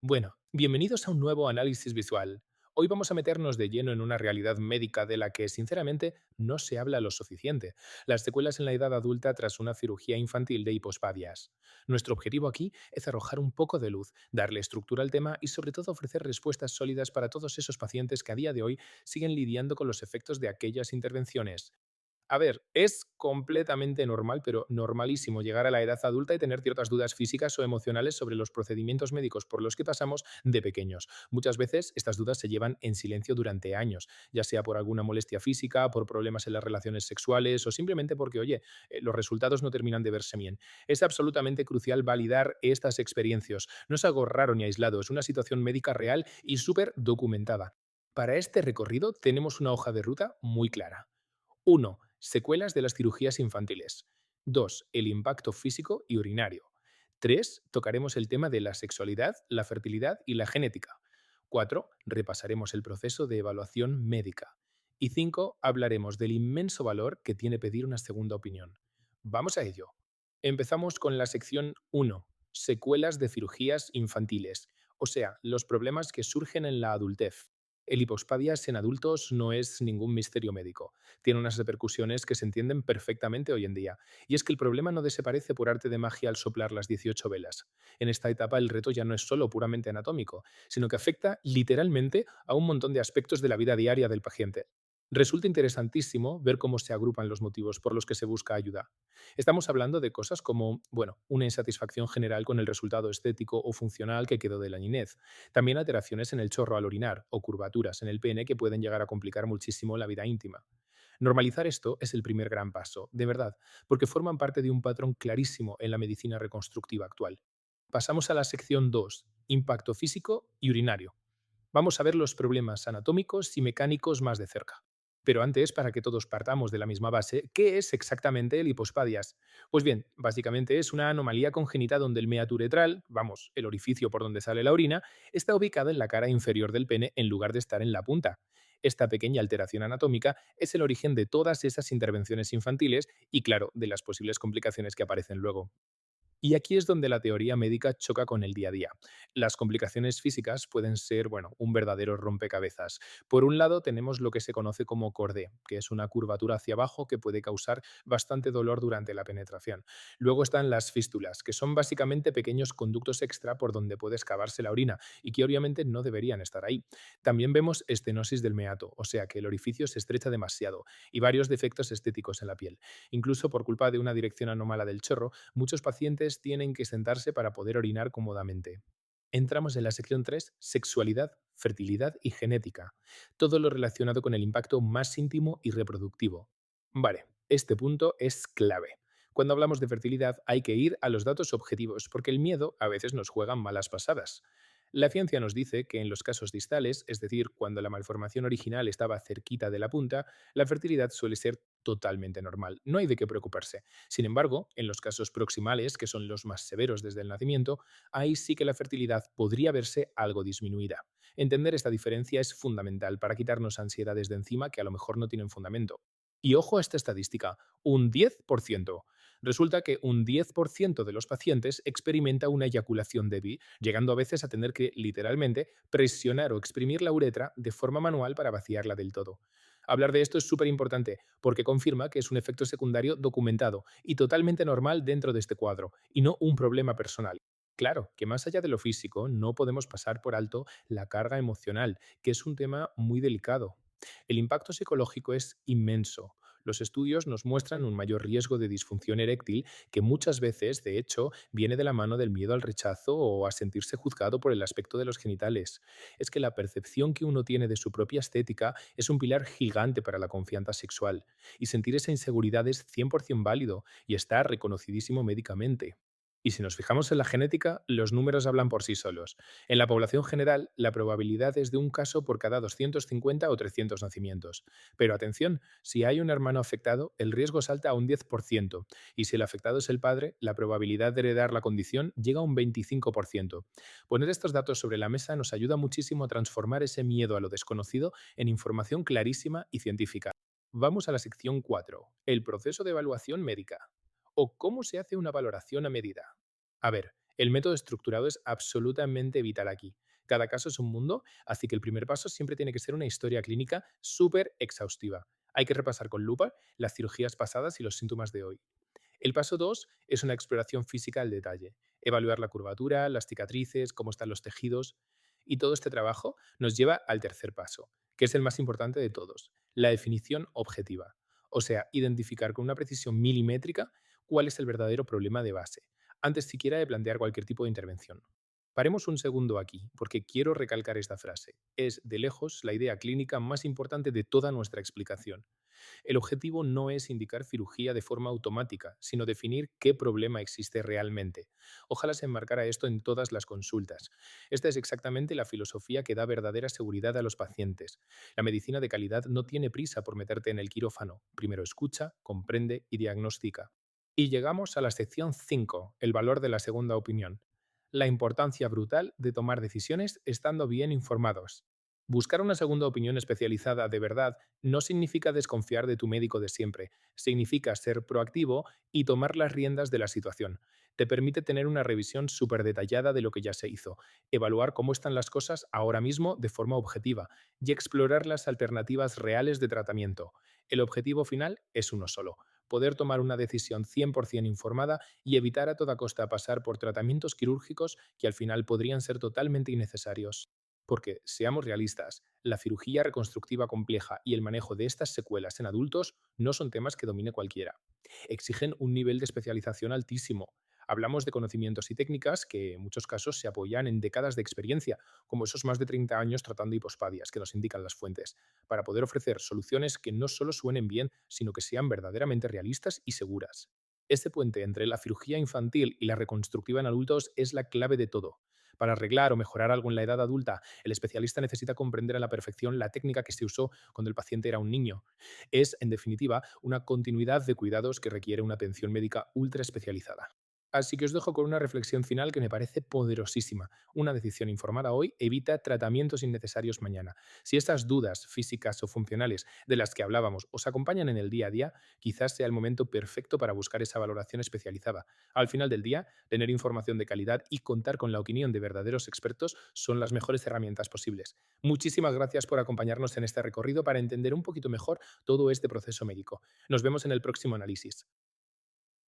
Bueno, bienvenidos a un nuevo análisis visual. Hoy vamos a meternos de lleno en una realidad médica de la que, sinceramente, no se habla lo suficiente: las secuelas en la edad adulta tras una cirugía infantil de hipospadias. Nuestro objetivo aquí es arrojar un poco de luz, darle estructura al tema y, sobre todo, ofrecer respuestas sólidas para todos esos pacientes que a día de hoy siguen lidiando con los efectos de aquellas intervenciones. A ver, es completamente normal, pero normalísimo, llegar a la edad adulta y tener ciertas dudas físicas o emocionales sobre los procedimientos médicos por los que pasamos de pequeños. Muchas veces estas dudas se llevan en silencio durante años, ya sea por alguna molestia física, por problemas en las relaciones sexuales o simplemente porque, oye, los resultados no terminan de verse bien. Es absolutamente crucial validar estas experiencias. No es algo raro ni aislado, es una situación médica real y súper documentada. Para este recorrido tenemos una hoja de ruta muy clara. 1. Secuelas de las cirugías infantiles. 2. El impacto físico y urinario. 3. Tocaremos el tema de la sexualidad, la fertilidad y la genética. 4. Repasaremos el proceso de evaluación médica. Y 5. Hablaremos del inmenso valor que tiene pedir una segunda opinión. Vamos a ello. Empezamos con la sección 1. Secuelas de cirugías infantiles, o sea, los problemas que surgen en la adultez. El hipospadias en adultos no es ningún misterio médico. Tiene unas repercusiones que se entienden perfectamente hoy en día. Y es que el problema no desaparece por arte de magia al soplar las 18 velas. En esta etapa el reto ya no es solo puramente anatómico, sino que afecta literalmente a un montón de aspectos de la vida diaria del paciente. Resulta interesantísimo ver cómo se agrupan los motivos por los que se busca ayuda. Estamos hablando de cosas como, bueno, una insatisfacción general con el resultado estético o funcional que quedó de la niñez. También alteraciones en el chorro al orinar o curvaturas en el pene que pueden llegar a complicar muchísimo la vida íntima. Normalizar esto es el primer gran paso, de verdad, porque forman parte de un patrón clarísimo en la medicina reconstructiva actual. Pasamos a la sección 2: impacto físico y urinario. Vamos a ver los problemas anatómicos y mecánicos más de cerca. Pero antes, para que todos partamos de la misma base, ¿qué es exactamente el hipospadias? Pues bien, básicamente es una anomalía congénita donde el meato uretral, vamos, el orificio por donde sale la orina, está ubicado en la cara inferior del pene en lugar de estar en la punta. Esta pequeña alteración anatómica es el origen de todas esas intervenciones infantiles y, claro, de las posibles complicaciones que aparecen luego. Y aquí es donde la teoría médica choca con el día a día. Las complicaciones físicas pueden ser, bueno, un verdadero rompecabezas. Por un lado, tenemos lo que se conoce como cordé, que es una curvatura hacia abajo que puede causar bastante dolor durante la penetración. Luego están las fístulas, que son básicamente pequeños conductos extra por donde puede excavarse la orina y que obviamente no deberían estar ahí. También vemos estenosis del meato, o sea que el orificio se estrecha demasiado, y varios defectos estéticos en la piel. Incluso por culpa de una dirección anómala del chorro, muchos pacientes tienen que sentarse para poder orinar cómodamente. Entramos en la sección 3: sexualidad, fertilidad y genética. Todo lo relacionado con el impacto más íntimo y reproductivo. Vale, este punto es clave. Cuando hablamos de fertilidad hay que ir a los datos objetivos, porque el miedo a veces nos juega malas pasadas. La ciencia nos dice que en los casos distales, es decir, cuando la malformación original estaba cerquita de la punta, la fertilidad suele ser totalmente normal. No hay de qué preocuparse. Sin embargo, en los casos proximales, que son los más severos desde el nacimiento, ahí sí que la fertilidad podría verse algo disminuida. Entender esta diferencia es fundamental para quitarnos ansiedades de encima que a lo mejor no tienen fundamento. Y ojo a esta estadística: un 10%. Resulta que un 10% de los pacientes experimenta una eyaculación débil, llegando a veces a tener que, literalmente, presionar o exprimir la uretra de forma manual para vaciarla del todo. Hablar de esto es súper importante porque confirma que es un efecto secundario documentado y totalmente normal dentro de este cuadro, y no un problema personal. Claro, que más allá de lo físico, no podemos pasar por alto la carga emocional, que es un tema muy delicado. El impacto psicológico es inmenso. Los estudios nos muestran un mayor riesgo de disfunción eréctil, que muchas veces, de hecho, viene de la mano del miedo al rechazo o a sentirse juzgado por el aspecto de los genitales. Es que la percepción que uno tiene de su propia estética es un pilar gigante para la confianza sexual, y sentir esa inseguridad es 100% válido y está reconocidísimo médicamente. Y si nos fijamos en la genética, los números hablan por sí solos. En la población general, la probabilidad es de un caso por cada 250 o 300 nacimientos. Pero atención, si hay un hermano afectado, el riesgo salta a un 10%, y si el afectado es el padre, la probabilidad de heredar la condición llega a un 25%. Poner estos datos sobre la mesa nos ayuda muchísimo a transformar ese miedo a lo desconocido en información clarísima y científica. Vamos a la sección 4: el proceso de evaluación médica, o cómo se hace una valoración a medida. A ver, El método estructurado es absolutamente vital aquí. Cada caso es un mundo, así que el primer paso siempre tiene que ser una historia clínica súper exhaustiva. Hay que repasar con lupa las cirugías pasadas y los síntomas de hoy. El paso 2 es una exploración física al detalle, evaluar la curvatura, las cicatrices, cómo están los tejidos. Y todo este trabajo nos lleva al tercer paso, que es el más importante de todos, la definición objetiva. O sea, identificar con una precisión milimétrica cuál es el verdadero problema de base, antes siquiera de plantear cualquier tipo de intervención. Paremos un segundo aquí, porque quiero recalcar esta frase. Es, de lejos, la idea clínica más importante de toda nuestra explicación. El objetivo no es indicar cirugía de forma automática, sino definir qué problema existe realmente. Ojalá se enmarcara esto en todas las consultas. Esta es exactamente la filosofía que da verdadera seguridad a los pacientes. La medicina de calidad no tiene prisa por meterte en el quirófano. Primero escucha, comprende y diagnostica. Y llegamos a la sección 5, el valor de la segunda opinión. La importancia brutal de tomar decisiones estando bien informados. Buscar una segunda opinión especializada de verdad no significa desconfiar de tu médico de siempre, significa ser proactivo y tomar las riendas de la situación. Te permite tener una revisión súper detallada de lo que ya se hizo, evaluar cómo están las cosas ahora mismo de forma objetiva y explorar las alternativas reales de tratamiento. El objetivo final es uno solo, poder tomar una decisión 100% informada y evitar a toda costa pasar por tratamientos quirúrgicos que al final podrían ser totalmente innecesarios. Porque, seamos realistas, la cirugía reconstructiva compleja y el manejo de estas secuelas en adultos no son temas que domine cualquiera. Exigen un nivel de especialización altísimo. Hablamos de conocimientos y técnicas que en muchos casos se apoyan en décadas de experiencia, como esos más de 30 años tratando hipospadias que nos indican las fuentes, para poder ofrecer soluciones que no solo suenen bien, sino que sean verdaderamente realistas y seguras. Este puente entre la cirugía infantil y la reconstructiva en adultos es la clave de todo. Para arreglar o mejorar algo en la edad adulta, el especialista necesita comprender a la perfección la técnica que se usó cuando el paciente era un niño. Es, en definitiva, una continuidad de cuidados que requiere una atención médica ultra especializada. Así que os dejo con una reflexión final que me parece poderosísima. Una decisión informada hoy evita tratamientos innecesarios mañana. Si estas dudas físicas o funcionales de las que hablábamos os acompañan en el día a día, quizás sea el momento perfecto para buscar esa valoración especializada. Al final del día, tener información de calidad y contar con la opinión de verdaderos expertos son las mejores herramientas posibles. Muchísimas gracias por acompañarnos en este recorrido para entender un poquito mejor todo este proceso médico. Nos vemos en el próximo análisis.